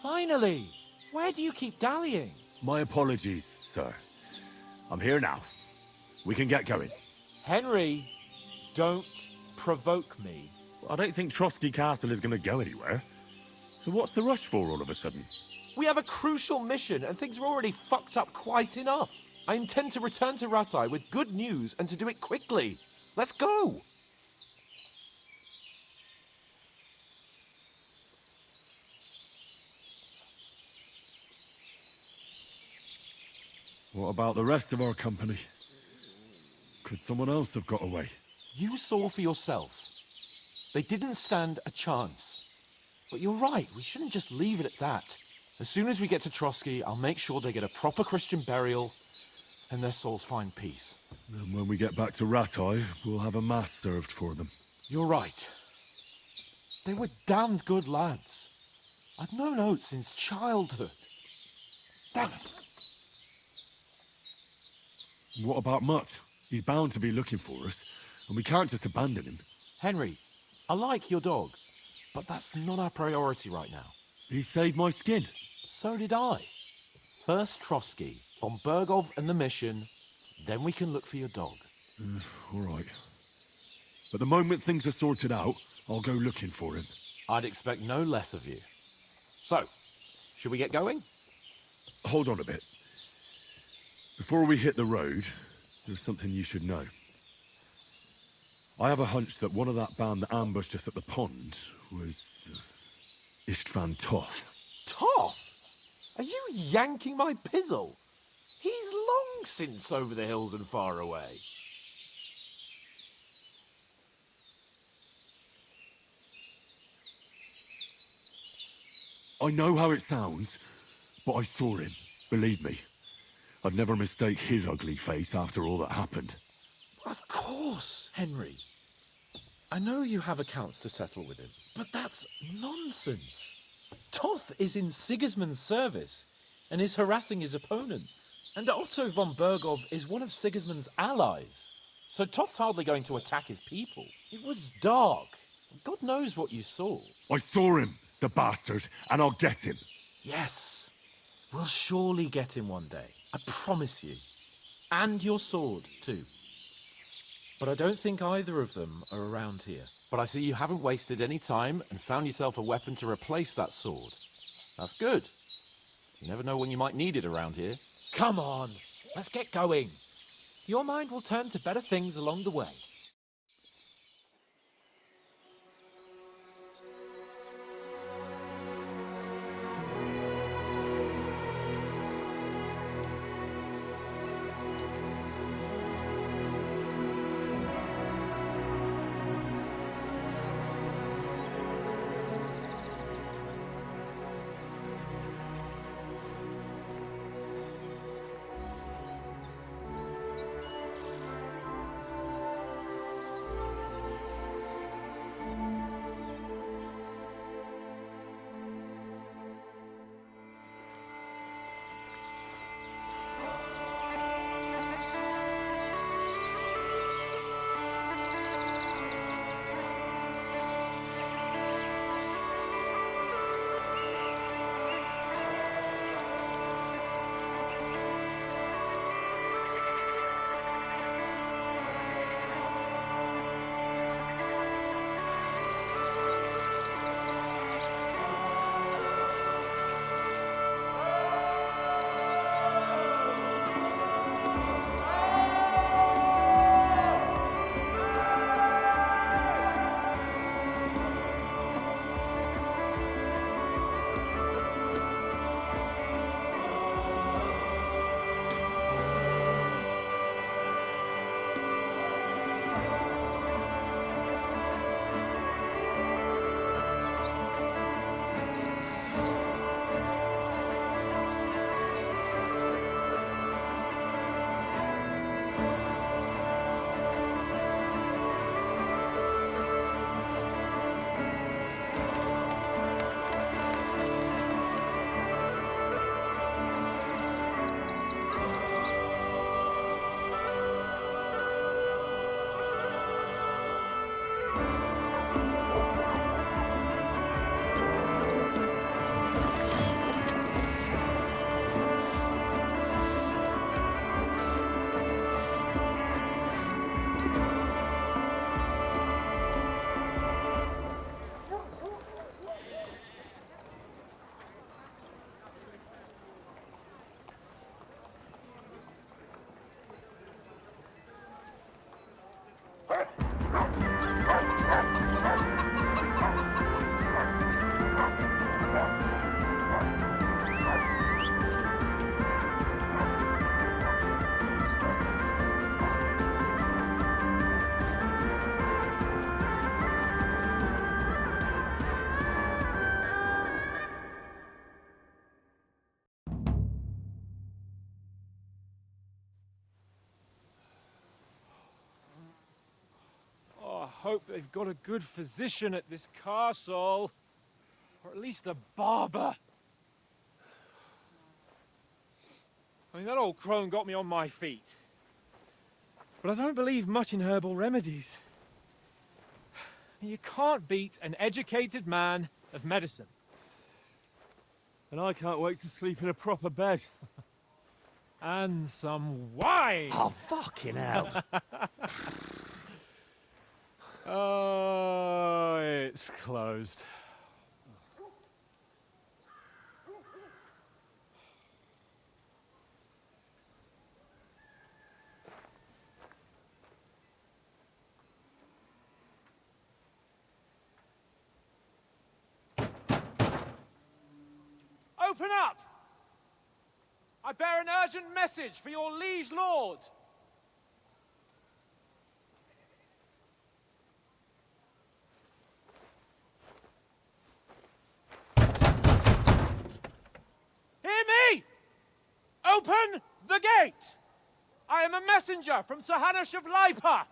Finally! Where do you keep dallying? My apologies, sir. I'm here now. We can get going. Henry, don't provoke me. I don't think Trotsky Castle is going to go anywhere. So what's the rush for all of a sudden? We have a crucial mission, and things are already fucked up quite enough. I intend to return to Rattay with good news, and to do it quickly. Let's go! What about the rest of our company? Could someone else have got away? You saw for yourself. They didn't stand a chance. But you're right, we shouldn't just leave it at that. As soon as we get to Trotsky, I'll make sure they get a proper Christian burial and their souls find peace. Then when we get back to Rattay, we'll have a mass served for them. You're right. They were damned good lads. I've known Oates since childhood. Damn it. What about Mutt? He's bound to be looking for us, and we can't just abandon him. Henry, I like your dog, but that's not our priority right now. He saved my skin. So did I. First Trotsky, von Bergov and the mission, then we can look for your dog. All right. But the moment things are sorted out, I'll go looking for him. I'd expect no less of you. So, should we get going? Hold on a bit. Before we hit the road, there's something you should know. I have a hunch that one of that band that ambushed us at the pond was Istvan Toth. Toth? Are you yanking my pizzle? He's long since over the hills and far away. I know how it sounds, but I saw him. Believe me. I'd never mistake his ugly face after all that happened. Of course, Henry. I know you have accounts to settle with him, but that's nonsense. Toth is in Sigismund's service and is harassing his opponents. And Otto von Bergov is one of Sigismund's allies. So Toth's hardly going to attack his people. It was dark. God knows what you saw. I saw him, the bastard, and I'll get him. Yes. We'll surely get him one day. I promise you. And your sword, too. But I don't think either of them are around here. But I see you haven't wasted any time and found yourself a weapon to replace that sword. That's good. You never know when you might need it around here. Come on, let's get going. Your mind will turn to better things along the way. hope they've got a good physician at this castle. Or at least a barber. I mean, that old crone got me on my feet. But I don't believe much in herbal remedies. You can't beat an educated man of medicine. And I can't wait to sleep in a proper bed. And some wine! Oh, fucking hell. Oh, it's closed. Open up! I bear an urgent message for your liege lord. Hear me! Open the gate! I am a messenger from Sir Hanush of Lipa.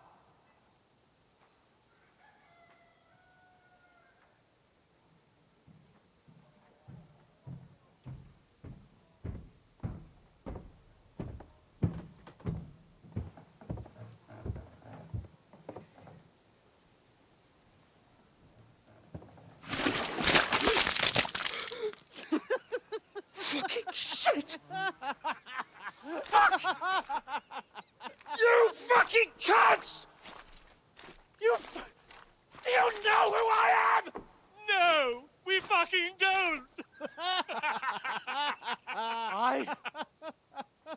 Fucking shit! Fuck! You fucking cunts! Do you know who I am? No, we fucking don't! I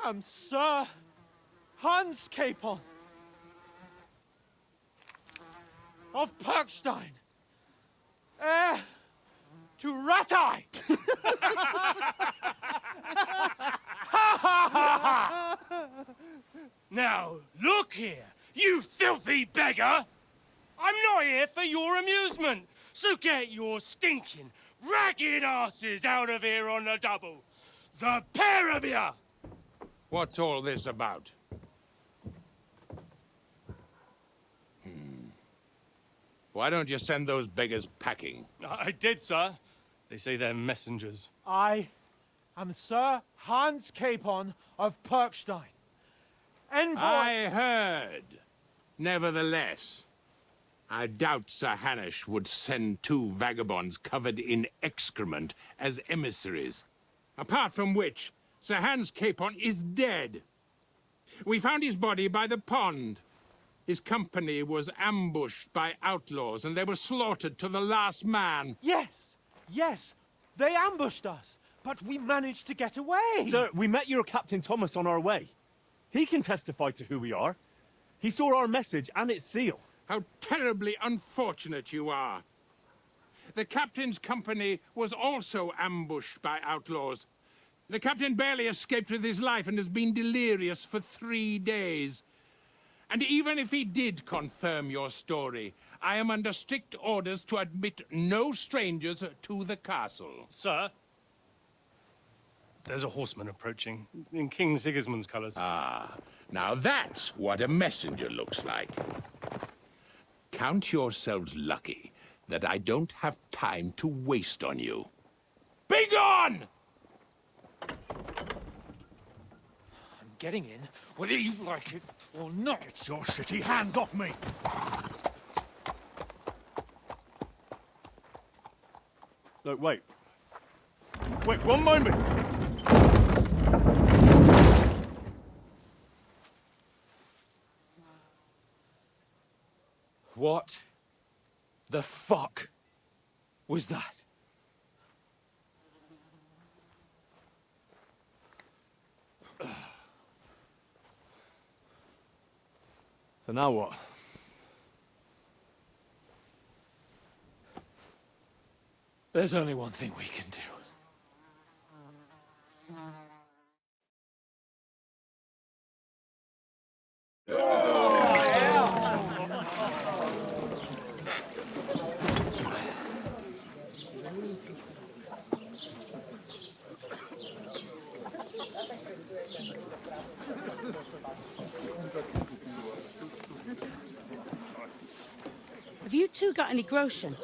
am Sir Hans Capon of Perkstein, heir to Ratai! Now, look here, you filthy beggar! I'm not here for your amusement, so get your stinking, ragged asses out of here on the double. The pair of you! What's all this about? Why don't you send those beggars packing? I did, sir. They say they're messengers. I am Sir Hans Capon of Perkstein. Envoy... I heard. Nevertheless, I doubt Sir Hanush would send two vagabonds covered in excrement as emissaries. Apart from which, Sir Hans Capon is dead. We found his body by the pond. His company was ambushed by outlaws, and they were slaughtered to the last man. Yes, they ambushed us, but we managed to get away. Sir, we met your Captain Thomas on our way. He can testify to who we are. He saw our message and its seal. How terribly unfortunate you are. The captain's company was also ambushed by outlaws. The captain barely escaped with his life and has been delirious for 3 days. And even if he did confirm your story, I am under strict orders to admit no strangers to the castle. Sir, there's a horseman approaching, in King Sigismund's colours. Ah, now that's what a messenger looks like. Count yourselves lucky that I don't have time to waste on you. Be gone! I'm getting in, whether you like it or not. Get your shitty hands off me! Look, wait. Wait, one moment! What the fuck was that? So now what? There's only one thing we can do. you two got any groschen?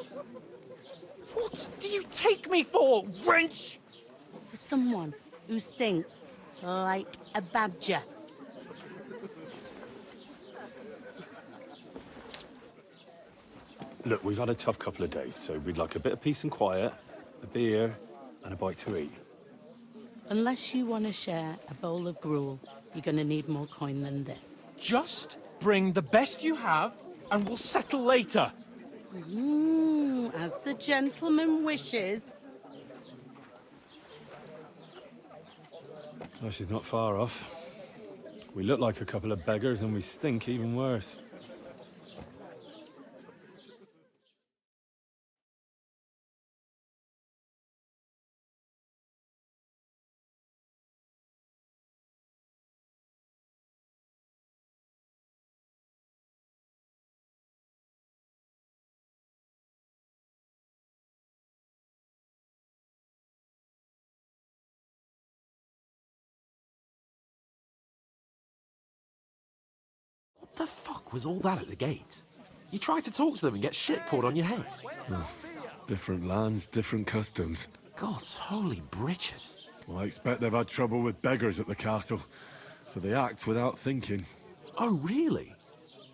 What do you take me for, wench? For someone who stinks like a badger. Look, we've had a tough couple of days, so we'd like a bit of peace and quiet, a beer, and a bite to eat. Unless you want to share a bowl of gruel, you're going to need more coin than this. Just bring the best you have, and we'll settle later. As the gentleman wishes. Oh, she's not far off. We look like a couple of beggars, and we stink even worse. What the fuck was all that at the gate? You try to talk to them and get shit poured on your head. Different lands, different customs. God's holy britches. Well, I expect they've had trouble with beggars at the castle, so they act without thinking. Oh, really?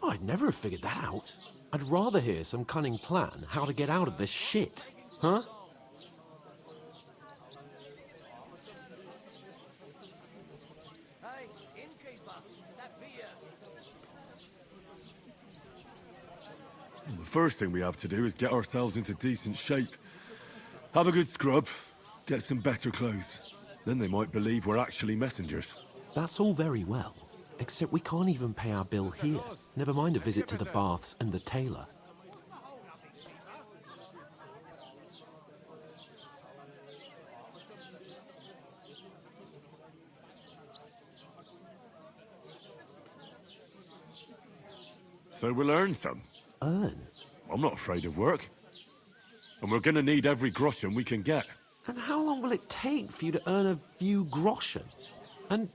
Oh, I'd never have figured that out. I'd rather hear some cunning plan how to get out of this shit. Huh? Well, the first thing we have to do is get ourselves into decent shape. Have a good scrub, get some better clothes. Then they might believe we're actually messengers. That's all very well, except we can't even pay our bill here. Never mind a visit to the baths and the tailor. So we'll earn some. Earn? I'm not afraid of work. And we're gonna need every groschen we can get. And how long will it take for you to earn a few groschen? And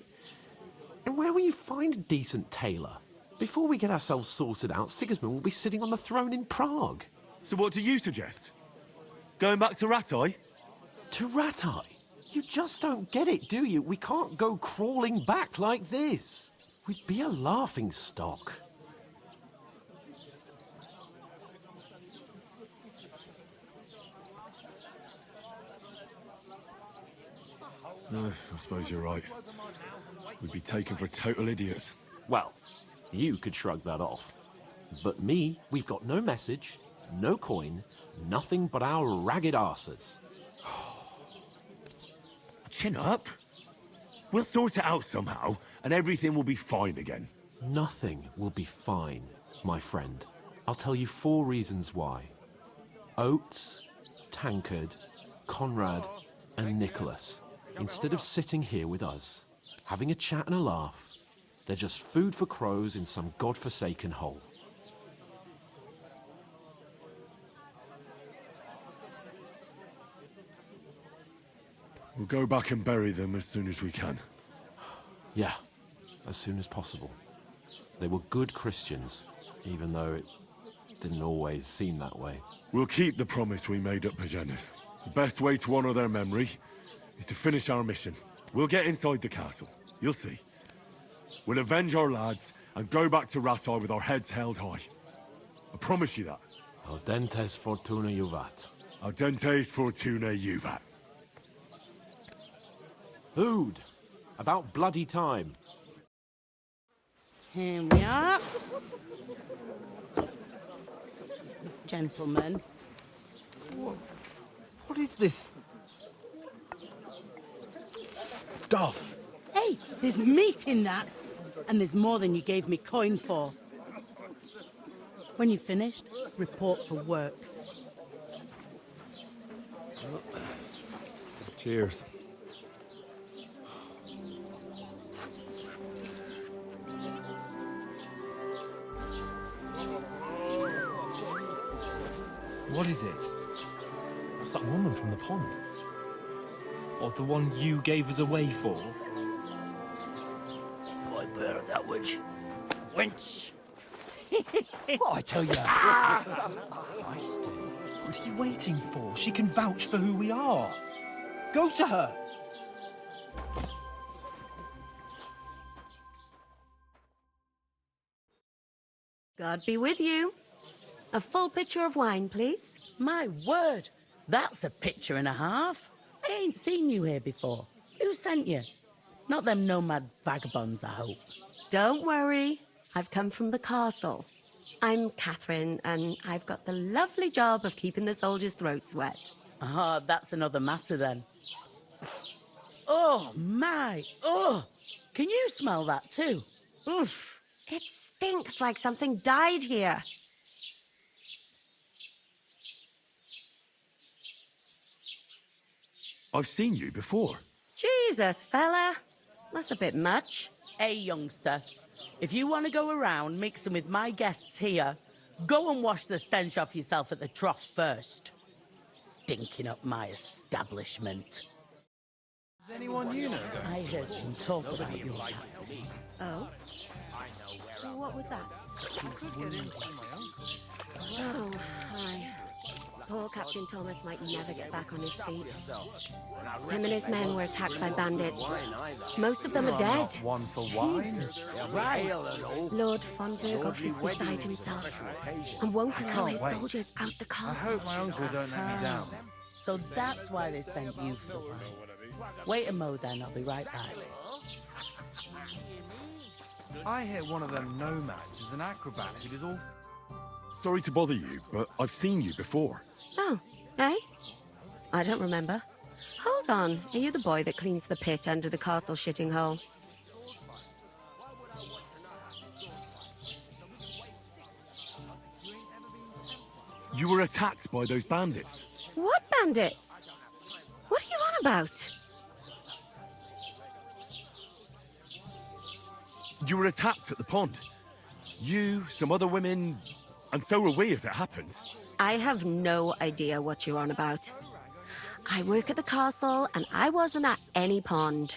where will you find a decent tailor? Before we get ourselves sorted out, Sigismund will be sitting on the throne in Prague. So what do you suggest? Going back to Ratai? To Ratai? You just don't get it, do you? We can't go crawling back like this. We'd be a laughing stock. No, I suppose you're right. We'd be taken for total idiots. Well, you could shrug that off. But me, we've got no message, no coin, nothing but our ragged arses. Chin up. We'll sort it out somehow, and everything will be fine again. Nothing will be fine, my friend. I'll tell you 4 reasons why. Oates, Tankard, Conrad, and Nicholas, instead of sitting here with us, having a chat and a laugh, they're just food for crows in some godforsaken hole. We'll go back and bury them as soon as we can. Yeah, as soon as possible. They were good Christians, even though it didn't always seem that way. We'll keep the promise we made at Pagenis. The best way to honor their memory is to finish our mission. We'll get inside the castle. You'll see. We'll avenge our lads and go back to Ratai with our heads held high. I promise you that. Audentes fortuna juvat. Audentes fortuna juvat. Food! About bloody time. Here we are. Gentlemen. What is this stuff? Hey, there's meat in that. And there's more than you gave me coin for. When you're finished, report for work. Cheers. What is it? That's that woman from the pond. Or the one you gave us away for? I bear that witch. Wench! What I tell you? What are you waiting for? She can vouch for who we are. Go to her. God be with you. A full pitcher of wine, please. My word, that's a picture and a half. I ain't seen you here before. Who sent you? Not them nomad vagabonds, I hope. Don't worry. I've come from the castle. I'm Catherine, and I've got the lovely job of keeping the soldiers' throats wet. Ah, that's another matter then. Oh, my. Oh, can you smell that too? Oof. It stinks like something died here. I've seen you before. Jesus, fella. That's a bit much. Hey, youngster. If you want to go around mixing with my guests here, go and wash the stench off yourself at the trough first. Stinking up my establishment. Does anyone you know go? I heard some talk about your captain. Oh? What was that? Oh, hi. Poor Captain Thomas might never get back on his feet. Him and his men were attacked by bandits. Most of them are dead. One for wine? Lord von Berghoff is beside himself and won't allow his wait. soldiers out the I castle. hope my uncle don't let me down. So that's why they sent you for the wine. Wait a mo then, I'll be right back. I hear one of them nomads is an acrobat who does all... Sorry to bother you, but I've seen you before. Oh, eh? I don't remember. Hold on, are you the boy that cleans the pit under the castle shitting hole? You were attacked by those bandits. What bandits? What are you on about? You were attacked at the pond. You, some other women, and so were we, as it happens. I have no idea what you're on about. I work at the castle, and I wasn't at any pond.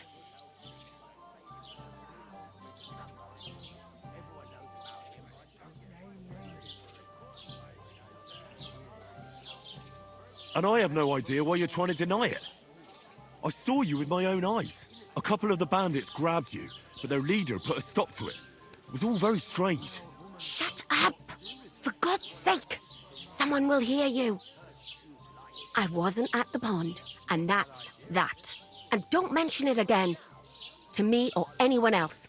And I have no idea why you're trying to deny it. I saw you with my own eyes. A couple of the bandits grabbed you, but their leader put a stop to it. It was all very strange. Shut up! For God's sake! Someone will hear you. I wasn't at the pond, and that's that. And don't mention it again. To me or anyone else.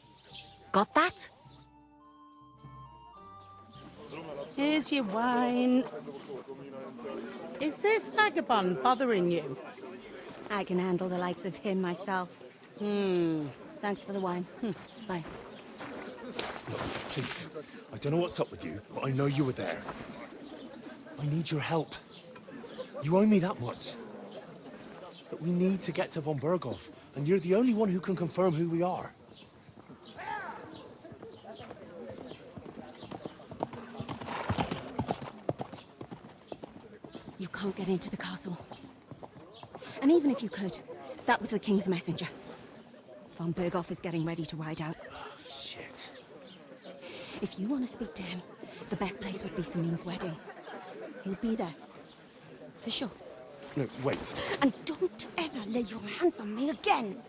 Got that? Here's your wine. Is this vagabond bothering you? I can handle the likes of him myself. Thanks for the wine. Bye. Look, please. I don't know what's up with you, but I know you were there. I need your help. You owe me that much. But we need to get to von Berghoff, and you're the only one who can confirm who we are. You can't get into the castle. And even if you could, that was the King's messenger. Von Berghoff is getting ready to ride out. Shit. If you want to speak to him, the best place would be Samin's wedding. He'll be there. For sure. No, wait. And don't ever lay your hands on me again!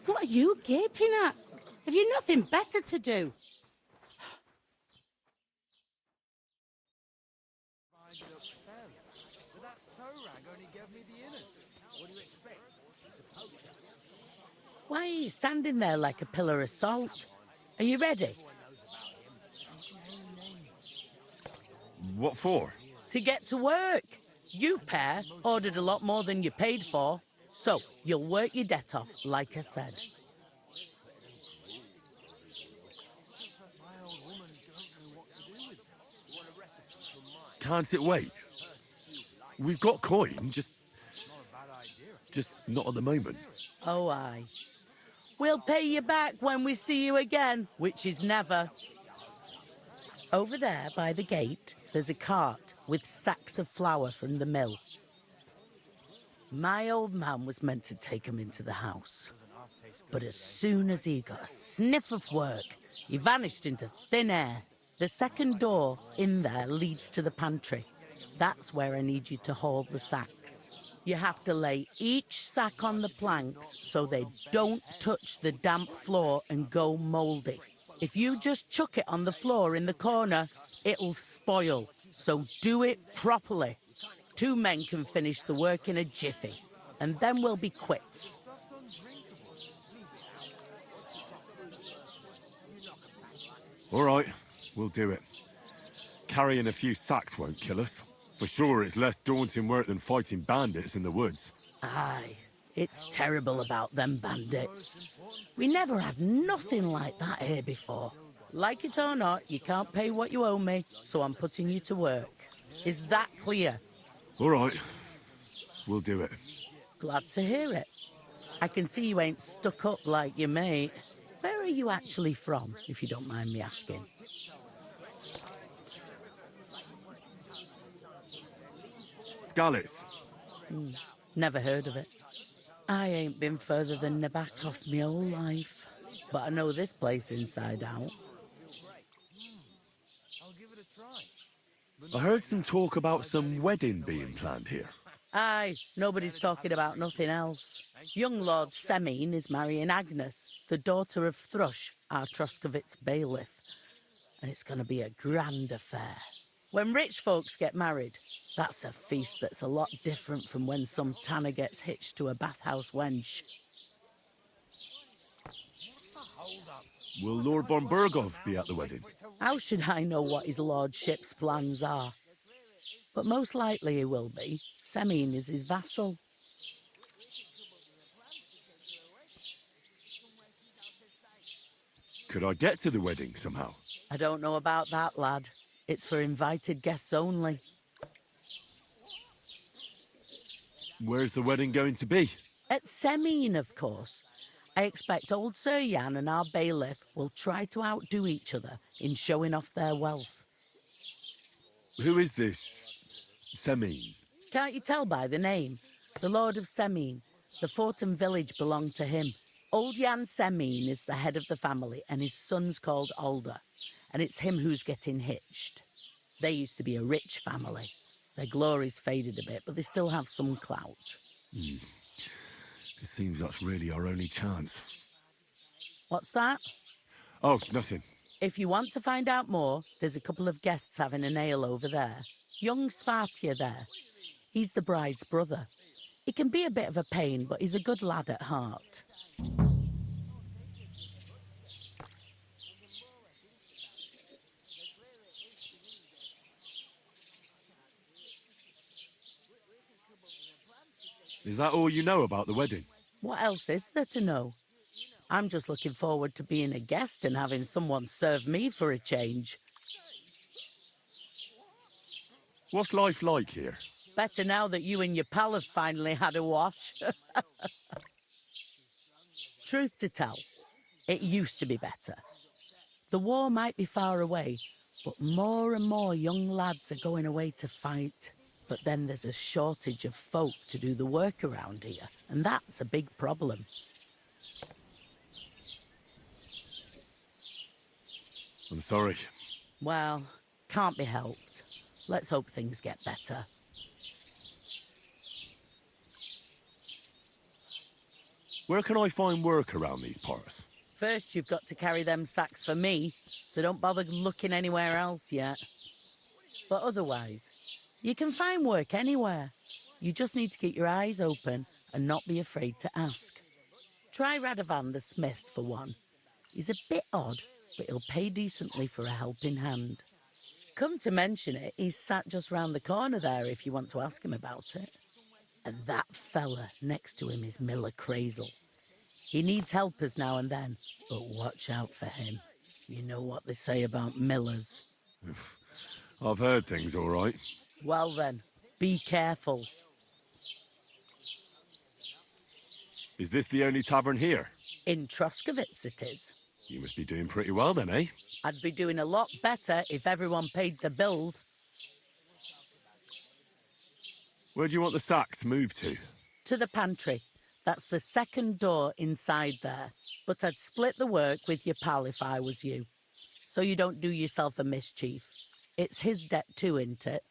What are you gaping at? Have you nothing better to do? Why are you standing there like a pillar of salt? Are you ready? What for? To get to work. You pair ordered a lot more than you paid for, so you'll work your debt off, like I said. Can't it wait? We've got coin, just not at the moment. Oh, aye. We'll pay you back when we see you again, which is never. Over there by the gate, there's a cart with sacks of flour from the mill. My old man was meant to take 'em into the house. But as soon as he got a sniff of work, he vanished into thin air. The second door in there leads to the pantry. That's where I need you to haul the sacks. You have to lay each sack on the planks so they don't touch the damp floor and go mouldy. If you just chuck it on the floor in the corner, it'll spoil. So do it properly. 2 men can finish the work in a jiffy, and then we'll be quits. All right, we'll do it. Carrying a few sacks won't kill us. For sure, it's less daunting work than fighting bandits in the woods. Aye, it's terrible about them bandits. We never had nothing like that here before. Like it or not, you can't pay what you owe me, so I'm putting you to work. Is that clear? All right, we'll do it. Glad to hear it. I can see you ain't stuck up like your mate. Where are you actually from, if you don't mind me asking? Scallis. Never heard of it. I ain't been further than Nabakov my whole life, but I know this place inside out. I heard some talk about some wedding being planned here. Aye, nobody's talking about nothing else. Young Lord Semine is marrying Agnes, the daughter of Thrush, our Troskovitz bailiff. And it's going to be a grand affair. When rich folks get married, that's a feast that's a lot different from when some tanner gets hitched to a bathhouse wench. Will Lord von Burgov be at the wedding? How should I know what his lordship's plans are? But most likely he will be. Semine is his vassal. Could I get to the wedding somehow? I don't know about that, lad. It's for invited guests only. Where's the wedding going to be? At Semine, of course. I expect old Sir Jan and our bailiff will try to outdo each other in showing off their wealth. Who is this Semine? Can't you tell by the name? The Lord of Semine. The fort and village belong to him. Old Jan Semine is the head of the family, and his son's called Alder. And it's him who's getting hitched. They used to be a rich family. Their glory's faded a bit, but they still have some clout. It seems that's really our only chance. What's that? Oh, nothing. If you want to find out more, there's a couple of guests having an ale over there. Young Svartje there. He's the bride's brother. He can be a bit of a pain, but he's a good lad at heart. Is that all you know about the wedding? What else is there to know? I'm just looking forward to being a guest and having someone serve me for a change. What's life like here? Better now that you and your pal have finally had a wash. Truth to tell, it used to be better. The war might be far away, but more and more young lads are going away to fight. But then there's a shortage of folk to do the work around here, and that's a big problem. I'm sorry. Well, can't be helped. Let's hope things get better. Where can I find work around these parts? First, you've got to carry them sacks for me, so don't bother looking anywhere else yet. But otherwise, you can find work anywhere. You just need to keep your eyes open and not be afraid to ask. Try Radovan the smith for one. He's a bit odd, but he'll pay decently for a helping hand. Come to mention it, he's sat just round the corner there if you want to ask him about it. And that fella next to him is Miller Crazel. He needs helpers now and then, but watch out for him. You know what they say about Millers. I've heard things all right. Well then, be careful. Is this the only tavern here? In Troskovitz it is. You must be doing pretty well then, eh? I'd be doing a lot better if everyone paid the bills. Where do you want the sacks moved to? To the pantry. That's the second door inside there. But I'd split the work with your pal if I was you. So you don't do yourself a mischief. It's his debt too, isn't it?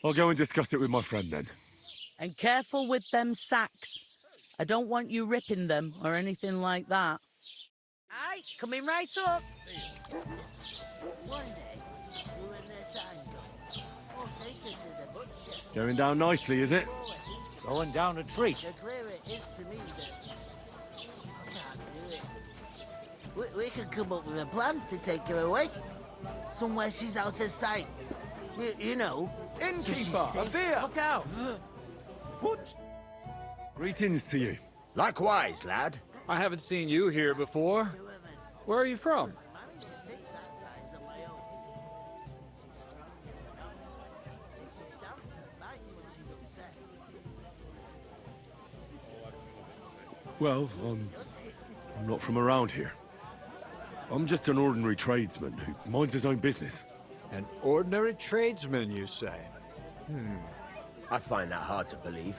I'll go and discuss it with my friend then. And careful with them sacks. I don't want you ripping them or anything like that. Aye, coming right up. One day, you and their time go. Or take her to the butcher. Going down nicely, is it? Going down a treat. The clearer it is to me that I can't do it. We could come up with a plan to take her away. Somewhere she's out of sight. You know. Innkeeper, a beer! Look out! What? Greetings to you. Likewise, lad. I haven't seen you here before. Where are you from? Well, I'm not from around here. I'm just an ordinary tradesman who minds his own business. An ordinary tradesman, you say? I find that hard to believe.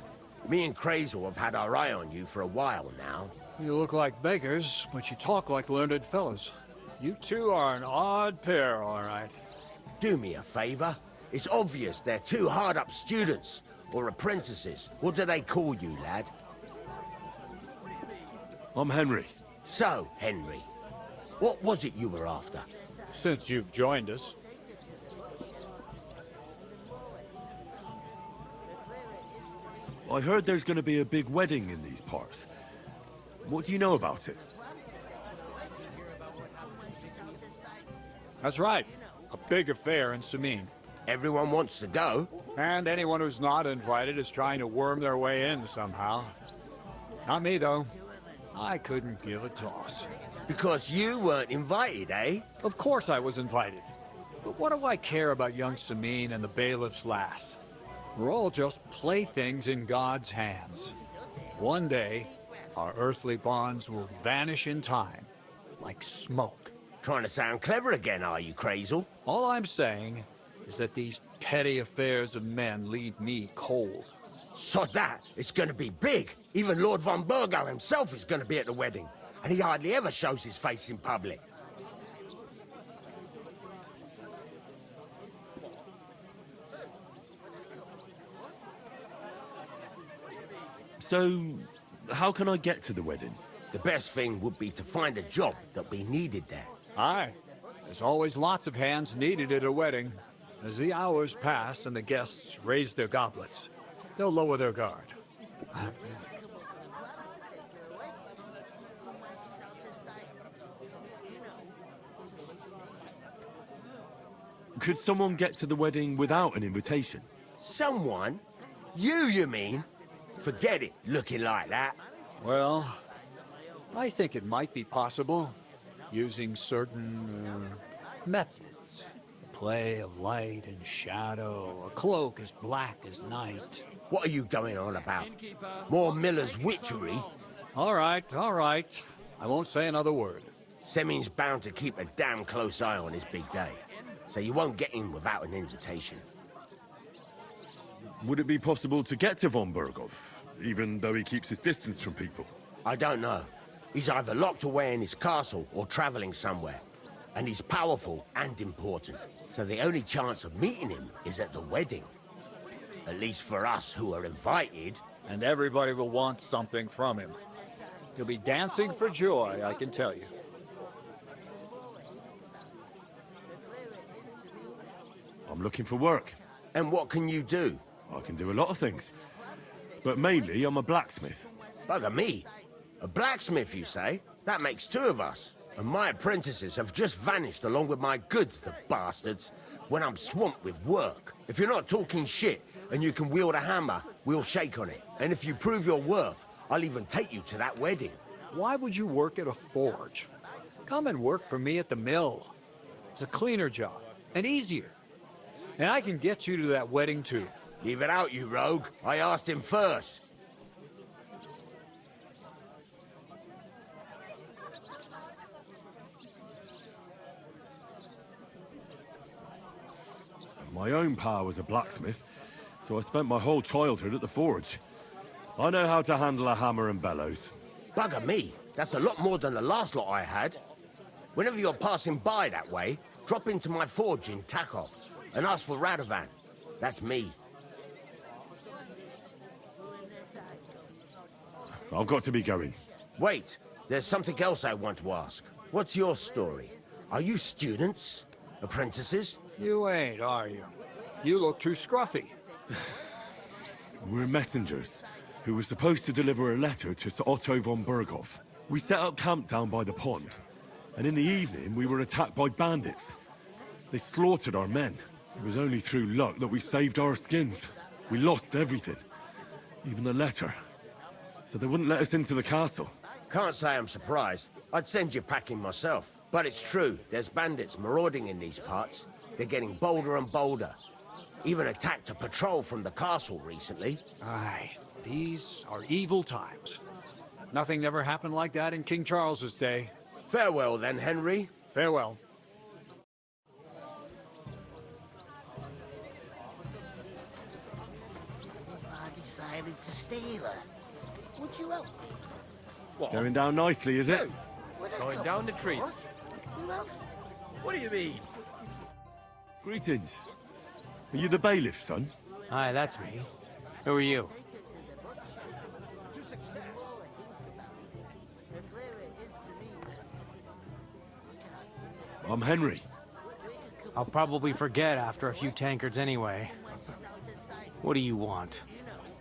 Me and Crazel have had our eye on you for a while now. You look like beggars, but you talk like learned fellows. You two are an odd pair, all right. Do me a favor. It's obvious they're two hard-up students, or apprentices. What do they call you, lad? I'm Henry. So, Henry, what was it you were after? Since you've joined us. I heard there's going to be a big wedding in these parts. What do you know about it? That's right. A big affair in Sameen. Everyone wants to go. And anyone who's not invited is trying to worm their way in somehow. Not me, though. I couldn't give a toss. Because you weren't invited, eh? Of course I was invited. But what do I care about young Sameen and the bailiff's lass? We're all just playthings in God's hands. One day, our earthly bonds will vanish in time, like smoke. Trying to sound clever again, are you, Crazel? All I'm saying is that these petty affairs of men leave me cold. Sod that, it's gonna be big. Even Lord von Burgo himself is gonna be at the wedding. And he hardly ever shows his face in public. So, how can I get to the wedding? The best thing would be to find a job that we needed there. Aye. There's always lots of hands needed at a wedding. As the hours pass and the guests raise their goblets, they'll lower their guard. Could someone get to the wedding without an invitation? Someone? You mean? Forget it, looking like that. Well, I think it might be possible, using certain methods. Play of light and shadow, a cloak as black as night. What are you going on about? More Miller's witchery? All right. I won't say another word. Semin's bound to keep a damn close eye on his big day, so you won't get in without an invitation. Would it be possible to get to von Burgov, even though he keeps his distance from people? I don't know. He's either locked away in his castle or traveling somewhere. And he's powerful and important. So the only chance of meeting him is at the wedding. At least for us who are invited. And everybody will want something from him. He'll be dancing for joy, I can tell you. I'm looking for work. And what can you do? I can do a lot of things. But mainly, I'm a blacksmith. Bugger me. A blacksmith, you say? That makes two of us. And my apprentices have just vanished along with my goods, the bastards, when I'm swamped with work. If you're not talking shit and you can wield a hammer, we'll shake on it. And if you prove your worth, I'll even take you to that wedding. Why would you work at a forge? Come and work for me at the mill. It's a cleaner job, and easier. And I can get you to that wedding, too. Leave it out, you rogue. I asked him first. My own pa was a blacksmith, so I spent my whole childhood at the forge. I know how to handle a hammer and bellows. Bugger me, that's a lot more than the last lot I had. Whenever you're passing by that way, drop into my forge in Takov and ask for Radovan. That's me. I've got to be going. Wait, there's something else I want to ask. What's your story? Are you students? Apprentices? You ain't, are you? You look too scruffy. We're messengers who were supposed to deliver a letter to Sir Otto von Berghoff. We set up camp down by the pond, and in the evening we were attacked by bandits. They slaughtered our men. It was only through luck that we saved our skins. We lost everything, even the letter. So they wouldn't let us into the castle. Can't say I'm surprised. I'd send you packing myself. But it's true, there's bandits marauding in these parts. They're getting bolder and bolder. Even attacked a patrol from the castle recently. Aye, these are evil times. Nothing ever happened like that in King Charles's day. Farewell then, Henry. Farewell. If I decided to steal her, would you help me? What? Going down nicely, is it? Going down the tree. Who else? What do you mean? Greetings. Are you the bailiff, son? Hi, that's me. Who are you? I'm Henry. I'll probably forget after a few tankards anyway. What do you want?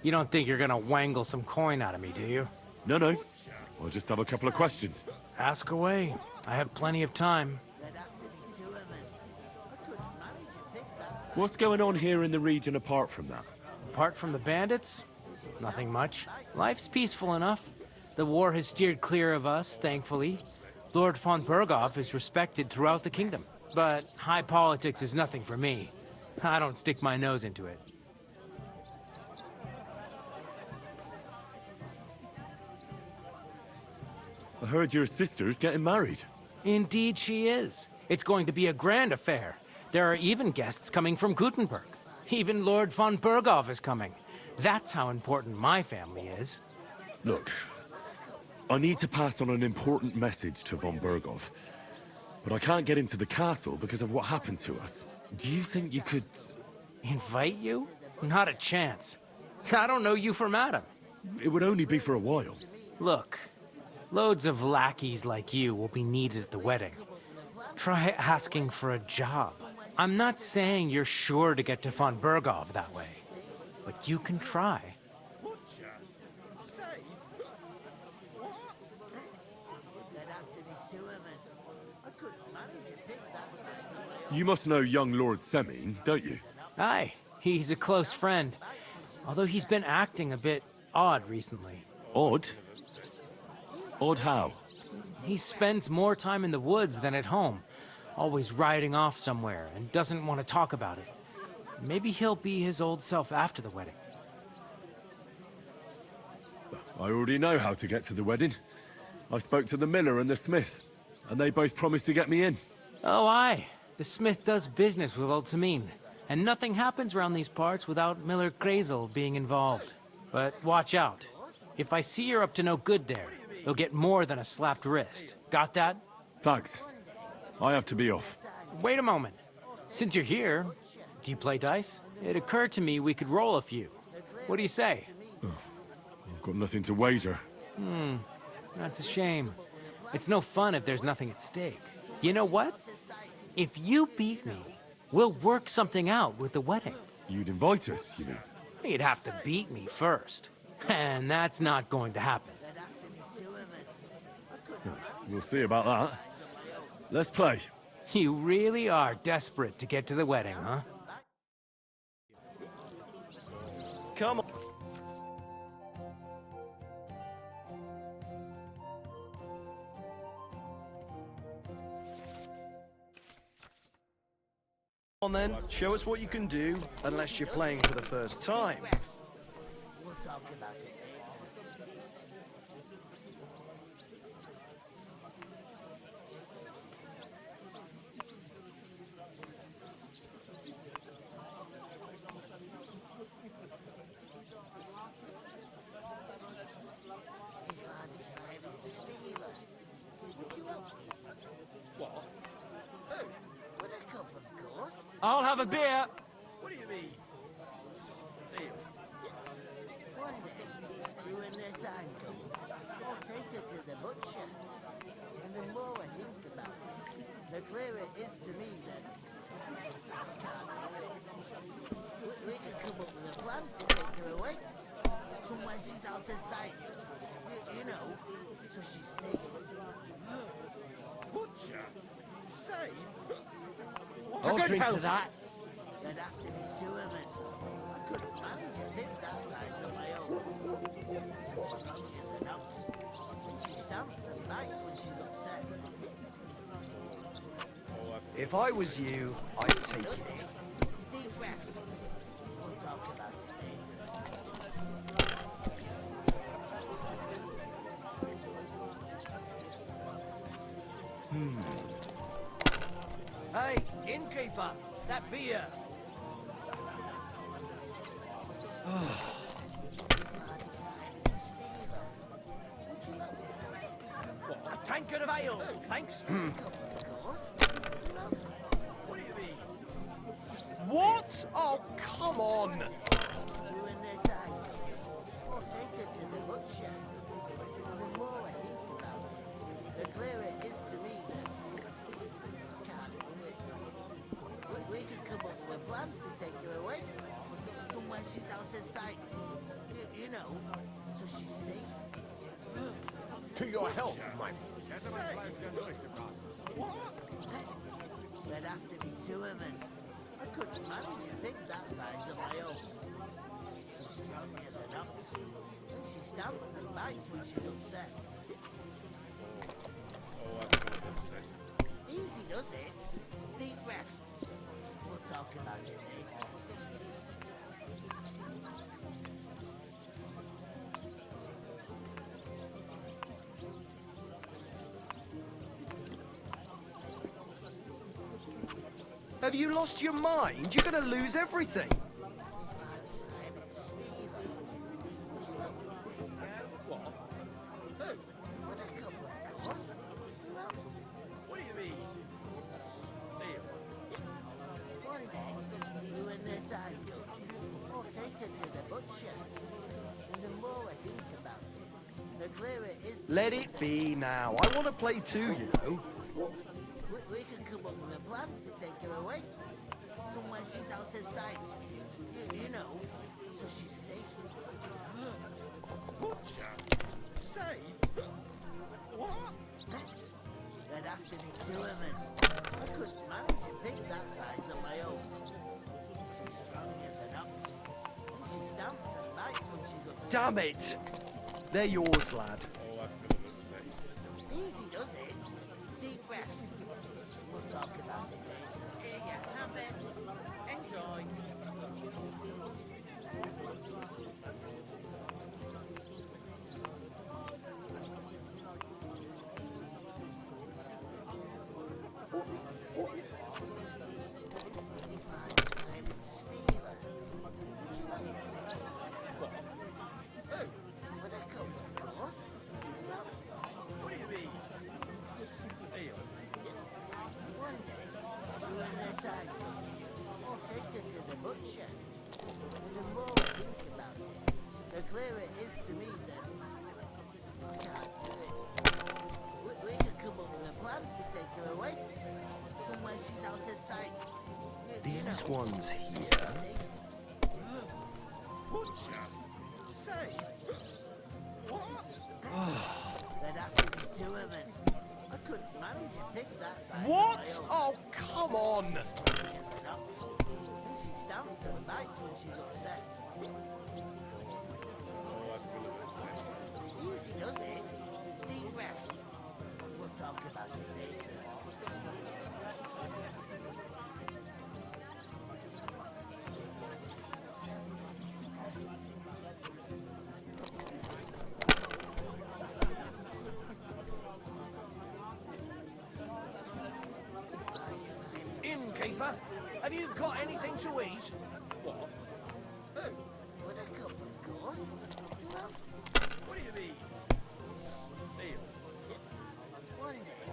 You don't think you're gonna wangle some coin out of me, do you? No, no. I'll just have a couple of questions. Ask away. I have plenty of time. What's going on here in the region apart from that? Apart from the bandits? Nothing much. Life's peaceful enough. The war has steered clear of us, thankfully. Lord von Berghoff is respected throughout the kingdom. But high politics is nothing for me. I don't stick my nose into it. I heard your sister's getting married. Indeed she is. It's going to be a grand affair. There are even guests coming from Gutenberg. Even Lord von Berghoff is coming. That's how important my family is. Look, I need to pass on an important message to von Berghoff. But I can't get into the castle because of what happened to us. Do you think you could... Invite you? Not a chance. I don't know you from Adam. It would only be for a while. Look, loads of lackeys like you will be needed at the wedding. Try asking for a job. I'm not saying you're sure to get to von Berghoff that way, but you can try. You must know young Lord Semine, don't you? Aye, he's a close friend. Although he's been acting a bit odd recently. Odd? Odd how? He spends more time in the woods than at home. Always riding off somewhere and doesn't want to talk about it. Maybe he'll be his old self after the wedding. I already know how to get to the wedding. I spoke to the miller and the smith, and they both promised to get me in. Oh, aye. The smith does business with old Semine, and nothing happens around these parts without Miller Krazel being involved. But watch out. If I see you're up to no good there, you'll get more than a slapped wrist. Got that? Thanks. I have to be off. Wait a moment. Since you're here, do you play dice? It occurred to me we could roll a few. What do you say? Oh, I've got nothing to wager. That's a shame. It's no fun if there's nothing at stake. You know what? If you beat me, we'll work something out with the wedding. You'd invite us, you mean? You'd have to beat me first. And that's not going to happen. We'll see about that. Let's play. You really are desperate to get to the wedding, huh? Come on. Come on then, show us what you can do, unless you're playing for the first time. We'll talk about it later. have a beer. What do you mean? One day, you and their time comes, I'll take her to the butcher. And the more I think about it, the clearer it is to me that I can't do it. We could come up with a plan to take her away. Somewhere she's out of sight. You know, so she's safe. Butcher? Safe? I'll drink to that. There'd have to be two of us. I couldn't manage a pig that size on my own. Strong as an ox. And she stamps and bites when she's upset. If I was you, I'd take it. Deep breaths. We'll talk about it later. Hey, innkeeper, that beer. A tankard of ale, thanks. What do you mean? What? Oh, come on. You and their time. I'll take her to the butcher. And the more I think about it, the clearer it is to me that I can't do it. We could come up with a plan to take her away. Somewhere she's out of sight. You know, so she's safe. To your health, my friend. There'd have to be two of us. I couldn't manage a pig that size on my own. She's strong as an ox. And she stamps and bites when she's upset. Easy does it. Deep breaths. We'll talk about it later. Have you lost your mind? You're gonna lose everything. What do you mean? One day, you and their time comes, I'll take her to the butcher. And the more I think about it, the clearer it is. Let it be now. I want to play too, you know. We could come up with a plan to take her away. Somewhere she's out of sight. You know, so she's safe. Butcher? Safe? What? There'd have to be two of us. I couldn't manage a pig that size on my own. She's strong as an ox. And she stamps and bites when she's upset. Damn it. They're yours, lad. Easy does it. Deep breaths. We'll talk about it later. Here you have it. Enjoy. What do you mean? One day, you and their time I'll take her to the butcher. And the more I think about it, the clearer it is to me that I can't do it. We could come up with a plan to take her away. Somewhere she's out of sight. These ones here. Butcher? Safe? What? There'd have to be two of us. I couldn't manage a pig that size. What? Oh, come on. And she stamps and bites when she's upset. Easy does it. Deep breaths. We'll talk about it later. Innkeeper, have you got anything to eat? What? Who? With a cup, of course. What do you mean? Neil? One day,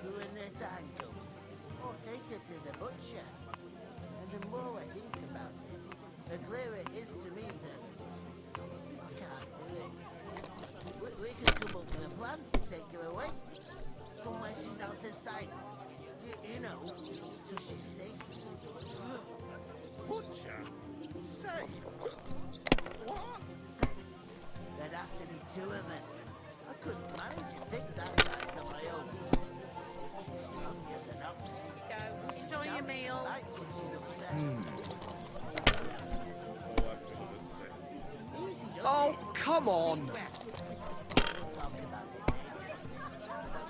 you and their time comes, I'll take her to the butcher. And the could come up with a plan to take her away. Somewhere she's out of sight. You know, so she's safe. Butcher? Safe? What? There'd have to be two of us. I couldn't manage to pick that size on my own. She's strong as an ox. Enjoy your meal. That's when she's upset. Easy, does Oh, it? come on! Deep breath. We'll talk about it later.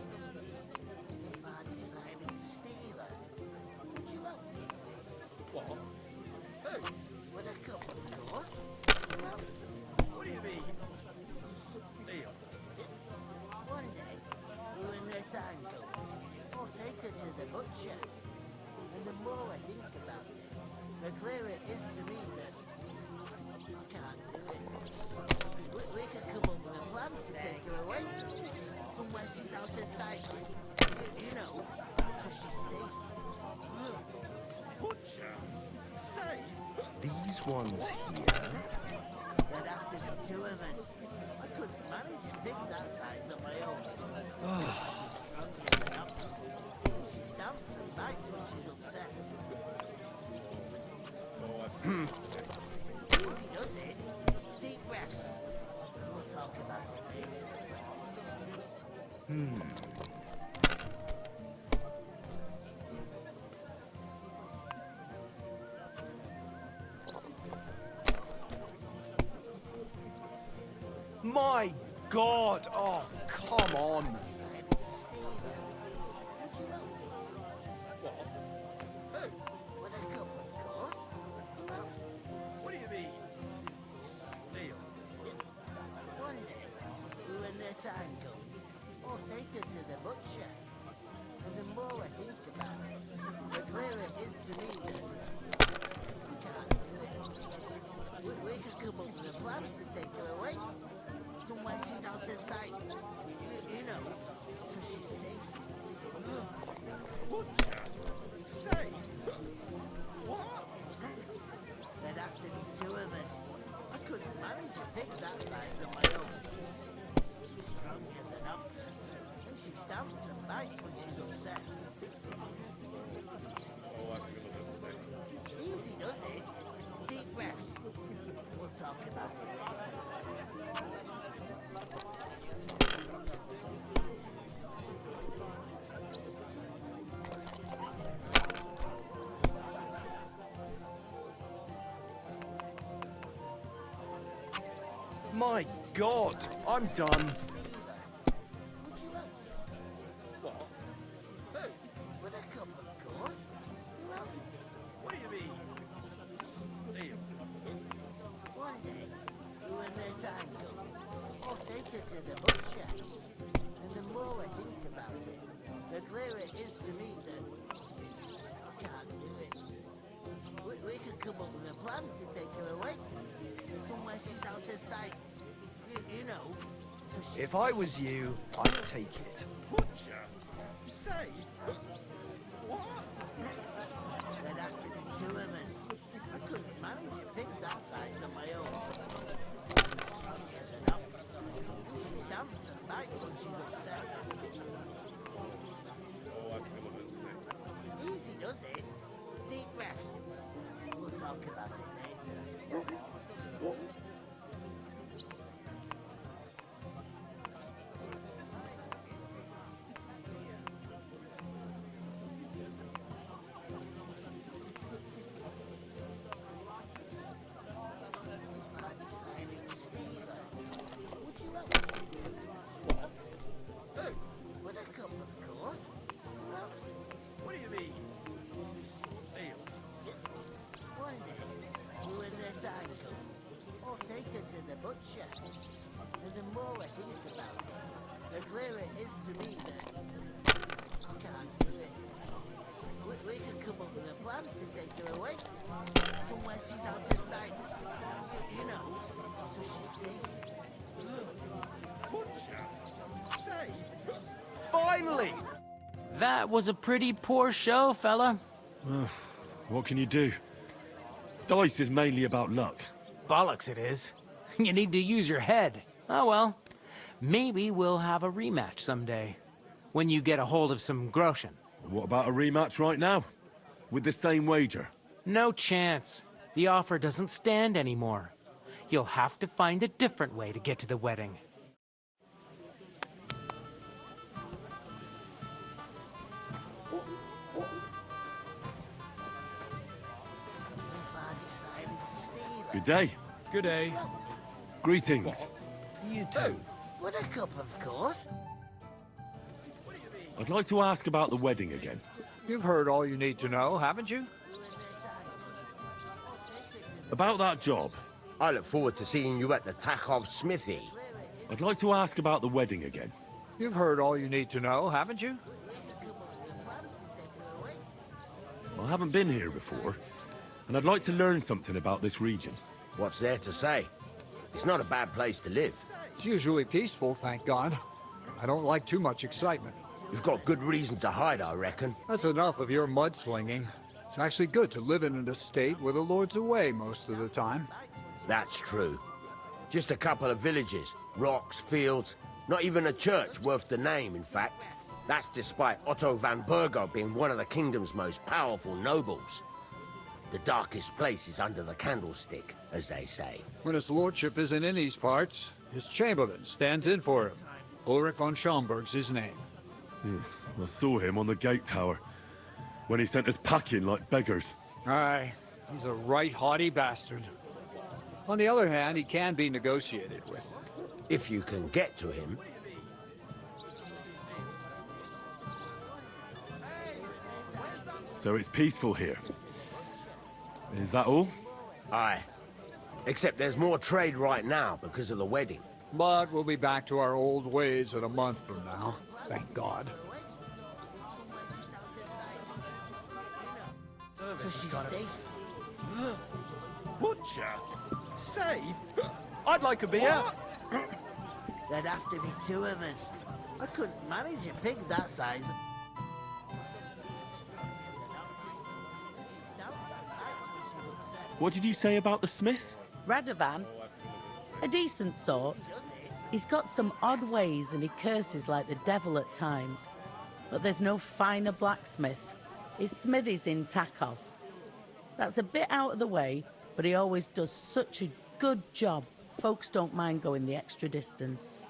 If I decided to steal her, would you help me? What? Who? With a cup, of course. Well, What do you mean? Steal? one day, when the time comes, I'll take her to the butcher. And the more I think about it, the clearer it is to me that I can't do it. We could come up with a plan to take her away. Somewhere she's out of sight. You know, so she's safe. Butcher? Safe? These ones here. There'd have to be two of us. I couldn't manage to pick that size on my own. She's strong as an ox. She stamps and bites when she's upset. Easy does it. Deep breaths. We'll talk about it later. My God! Oh, come on! Decided to steal her. Would you help me? What? Who? With a cup, of course. Who else? What do you mean? Steal? One day, when the time comes, I'll take her to the butcher. And the more I think about it, the clearer it is to me that I can't do it. We could come up with a plan to take her away. Somewhere she's out of sight. You know, so she's safe. Butcher? Safe? What? There'd have to be two of us. I couldn't manage to pick that size on my own. She's strong as an ox. And she stamps and bites when she's upset. Easy does it. Deep breaths. We'll talk about it later. My God! I'm done. Would you help me? What? Who? With a cup, of course. Who else? What do you mean? Steal? One day, when the time comes, I'll take her to the butcher. And the more I think about it, the clearer it is to me that I can't do it. We could come up with a plan to take her away. Somewhere she's out of sight. You know, so she's If I was you, I'd take it. Butcher? Safe? What? there'd have to be two of us. I couldn't manage to pick that size on my own. She's strong as an ox. She stamps and bites when she's upset. Easy does it. Deep breaths. We'll talk about it later. If I decided to steal her, would you help me? What? Who? With a cup, of course. Who else? What do you mean? Steal? One day, when the time comes, I'll take her to the butcher. And the more I think about it, the clearer it is to me that I can't do it. We could come up with a plan to take her away. Somewhere she's out of sight. You know, so she's safe. Butcher? Safe? finally! That was a pretty poor show, fella. What can you do? Dice is mainly about luck. Bollocks it is. You need to use your head. Oh well. Maybe we'll have a rematch someday. When you get a hold of some groschen. What about a rematch right now? With the same wager? No chance. The offer doesn't stand anymore. You'll have to find a different way to get to the wedding. Good day. Good day. Greetings. You too. Buttercup, of course. I'd like to ask about the wedding again. You've heard all you need to know, haven't you? About that job. I look forward to seeing you at the Takhov smithy. I'd like to ask about the wedding again. You've heard all you need to know, haven't you? I haven't been here before, and I'd like to learn something about this region. What's there to say? It's not a bad place to live. It's usually peaceful, thank God. I don't like too much excitement. You've got good reason to hide, I reckon. That's enough of your mudslinging. It's actually good to live in an estate where the Lord's away most of the time. That's true. Just a couple of villages, rocks, fields, not even a church worth the name, in fact. That's despite Otto van Burgo being one of the kingdom's most powerful nobles. The darkest place is under the candlestick, as they say. When his lordship isn't in these parts, his chamberlain stands in for him. Ulrich von Schaumburg's his name. I saw him on the gate tower, when he sent us packing like beggars. Aye, he's a right haughty bastard. On the other hand, he can be negotiated with. If you can get to him. So it's peaceful here. Is that all? Aye. Except there's more trade right now because of the wedding. But we'll be back to our old ways in a month from now. Thank God. So she's safe. Butcher? Safe? I'd like a beer. There'd have to be two of us. I couldn't manage a pig that size. What did you say about the smith? Radovan, a decent sort. He's got some odd ways and he curses like the devil at times. But there's no finer blacksmith. His smithy's in Takhov. That's a bit out of the way, but he always does such a good job. Folks don't mind going the extra distance.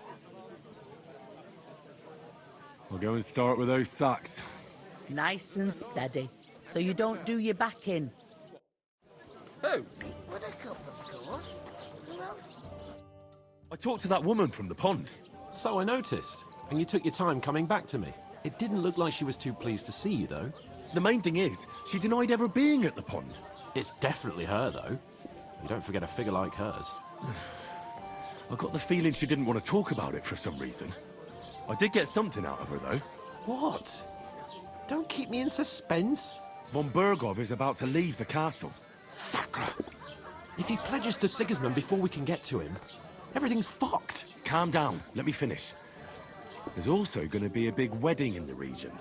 I'll go and start with those sacks. Nice and steady, so you don't do your back in. Who? Buttercup, of course. Who else? I talked to that woman from the pond. So I noticed, and you took your time coming back to me. It didn't look like she was too pleased to see you, though. The main thing is, she denied ever being at the pond. It's definitely her, though. You don't forget a figure like hers. I got the feeling she didn't want to talk about it for some reason. I did get something out of her, though. What? Don't keep me in suspense. Von Burgov is about to leave the castle. Sacre! If he pledges to Sigismund before we can get to him, everything's fucked. Calm down, let me finish. There's also going to be a big wedding in the region.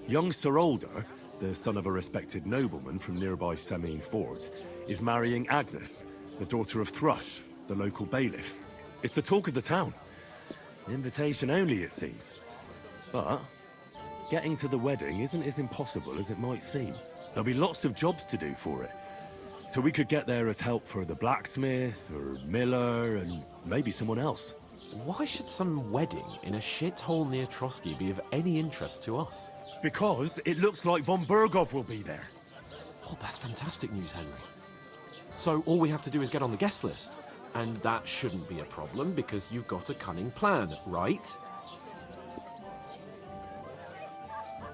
Young Sir Older, the son of a respected nobleman from nearby Semine Fort, is marrying Agnes, the daughter of Thrush, the local bailiff. It's the talk of the town. Invitation only, it seems. But getting to the wedding isn't as impossible as it might seem. There'll be lots of jobs to do for it. So we could get there as help for the blacksmith, or miller, and maybe someone else. Why should some wedding in a shithole near Trotsky be of any interest to us? Because it looks like von Burgov will be there. Oh, that's fantastic news, Henry. So all we have to do is get on the guest list. And that shouldn't be a problem because you've got a cunning plan, right?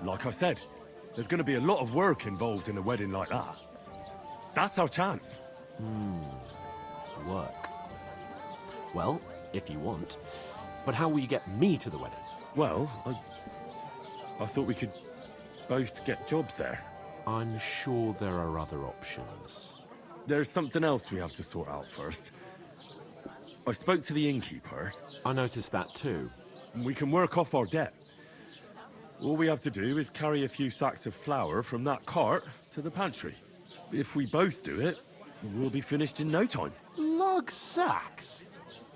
Like I said, there's going to be a lot of work involved in a wedding like that. That's our chance. Work. Well, if you want. But how will you get me to the wedding? Well, I thought we could both get jobs there. I'm sure there are other options. There's something else we have to sort out first. I spoke to the innkeeper. I noticed that too. We can work off our debt. All we have to do is carry a few sacks of flour from that cart to the pantry. If we both do it, we'll be finished in no time. Lug sacks?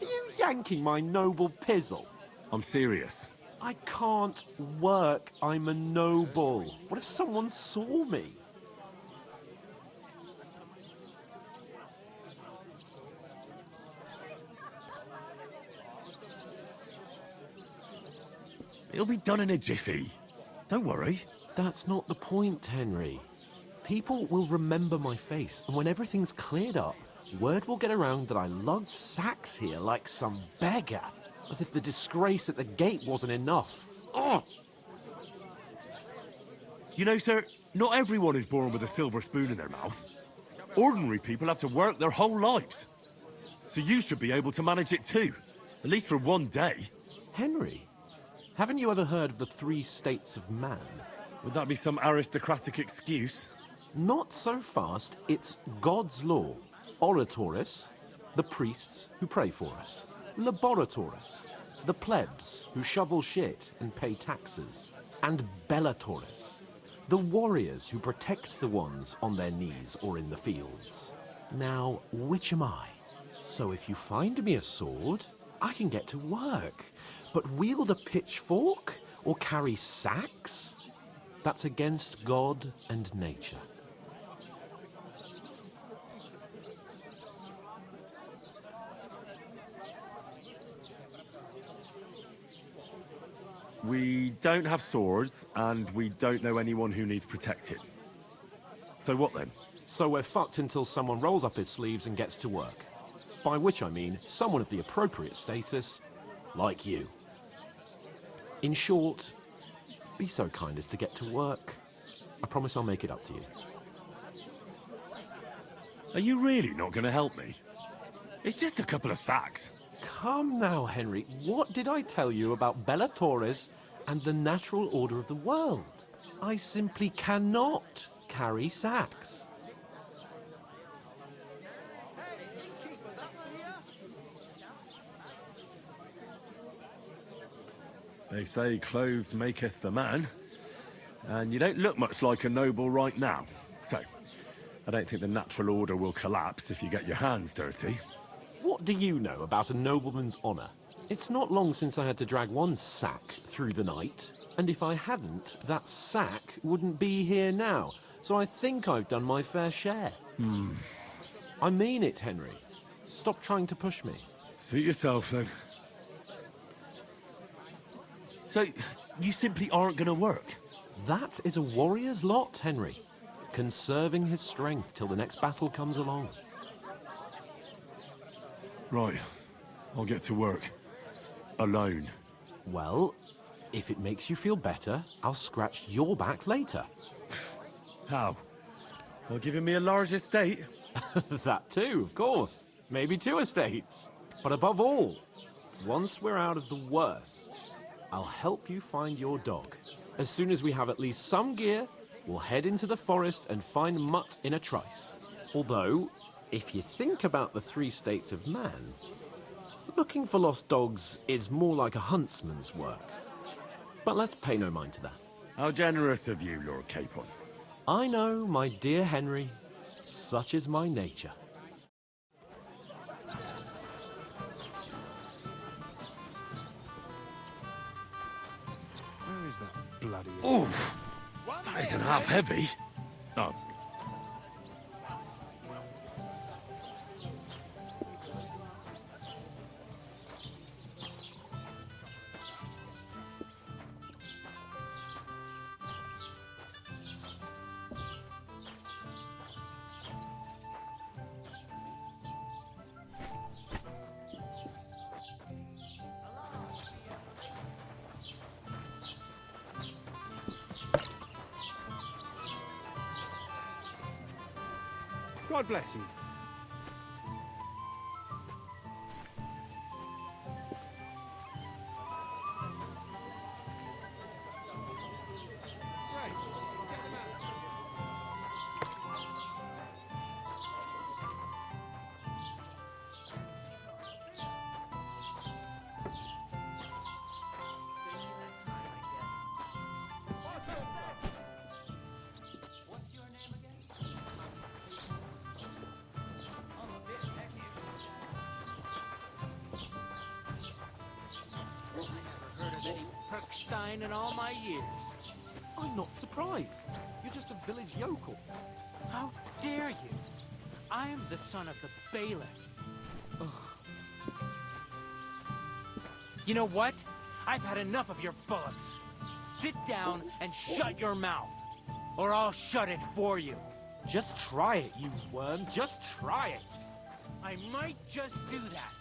Are you yanking my noble pizzle? I'm serious. I can't work. I'm a noble. What if someone saw me? It'll be done in a jiffy. Don't worry. That's not the point, Henry. People will remember my face, and when everything's cleared up, word will get around that I lugged sacks here like some beggar. As if the disgrace at the gate wasn't enough. Ugh! You know, sir, not everyone is born with a silver spoon in their mouth. Ordinary people have to work their whole lives. So you should be able to manage it too. At least for one day. Henry, haven't you ever heard of the 3 states of man? Would that be some aristocratic excuse? Not so fast. It's God's law. Oratoris, the priests who pray for us. Laboratoris, the plebs who shovel shit and pay taxes. And Bellatoris, the warriors who protect the ones on their knees or in the fields. Now, which am I? So if you find me a sword, I can get to work. But wield a pitchfork or carry sacks? That's against God and nature. We don't have swords, and we don't know anyone who needs protected. So what then? So we're fucked until someone rolls up his sleeves and gets to work. By which I mean someone of the appropriate status, like you. In short, be so kind as to get to work. I promise I'll make it up to you. Are you really not going to help me? It's just a couple of sacks. Come now, Henry. What did I tell you about Bellatoris and the natural order of the world? I simply cannot carry sacks. They say clothes maketh the man, and you don't look much like a noble right now. So, I don't think the natural order will collapse if you get your hands dirty. What do you know about a nobleman's honour? It's not long since I had to drag one sack through the night, and if I hadn't, that sack wouldn't be here now. So I think I've done my fair share. I mean it, Henry. Stop trying to push me. Suit yourself, then. So, you simply aren't going to work? That is a warrior's lot, Henry. Conserving his strength till the next battle comes along. Right. I'll get to work. Alone. Well, if it makes you feel better, I'll scratch your back later. How? Well, giving me a large estate? That too, of course. Maybe 2 estates. But above all, once we're out of the worst, I'll help you find your dog. As soon as we have at least some gear, we'll head into the forest and find Mutt in a trice. Although, if you think about the 3 states of man, looking for lost dogs is more like a huntsman's work. But let's pay no mind to that. How generous of you, Lord Capon. I know, my dear Henry. Such is my nature. Where is that bloody... Oof! That isn't half heavy. Oh. God bless you. Perkstein in all my years. I'm not surprised. You're just a village yokel. How dare you? I am the son of the bailiff. You know what? I've had enough of your bullocks. Sit down and shut your mouth, or I'll shut it for you. Just try it, you worm. Just try it. I might just do that.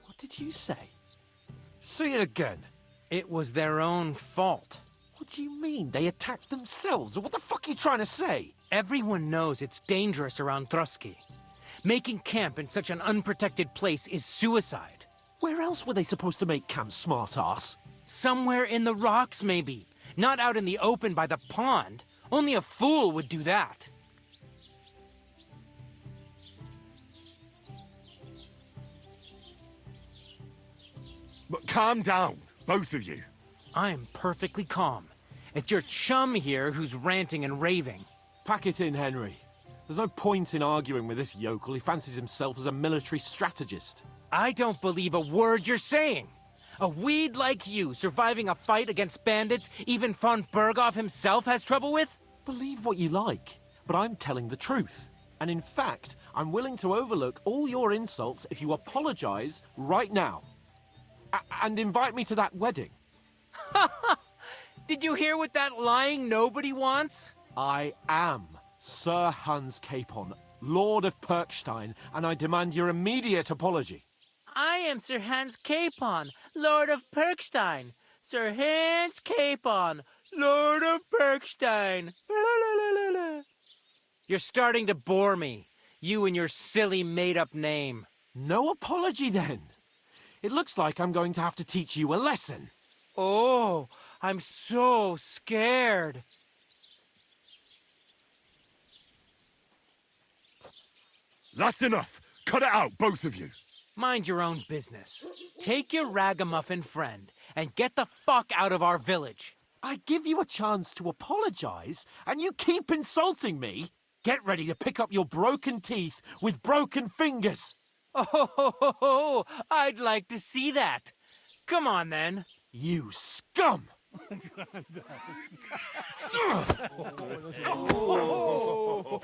What did you say? Say it again. It was their own fault. What do you mean? They attacked themselves? What the fuck are you trying to say? Everyone knows it's dangerous around Trotsky. Making camp in such an unprotected place is suicide. Where else were they supposed to make camp, smartass? Somewhere in the rocks, maybe. Not out in the open by the pond. Only a fool would do that. But calm down, both of you. I'm perfectly calm. It's your chum here who's ranting and raving. Pack it in, Henry. There's no point in arguing with this yokel. He fancies himself as a military strategist. I don't believe a word you're saying. A weed like you surviving a fight against bandits even von Berghoff himself has trouble with? Believe what you like, but I'm telling the truth. And in fact, I'm willing to overlook all your insults if you apologize right now. And invite me to that wedding. Did you hear what that lying nobody wants? I am Sir Hans Capon, Lord of Perkstein, and I demand your immediate apology. I am Sir Hans Capon, Lord of Perkstein. Sir Hans Capon, Lord of Perkstein. You're starting to bore me, you and your silly made-up name. No apology, then. It looks like I'm going to have to teach you a lesson. Oh, I'm so scared. That's enough. Cut it out, both of you. Mind your own business. Take your ragamuffin friend and get the fuck out of our village. I give you a chance to apologize, and you keep insulting me. Get ready to pick up your broken teeth with broken fingers. Oh, I'd like to see that. Come on, then. You scum! Oh.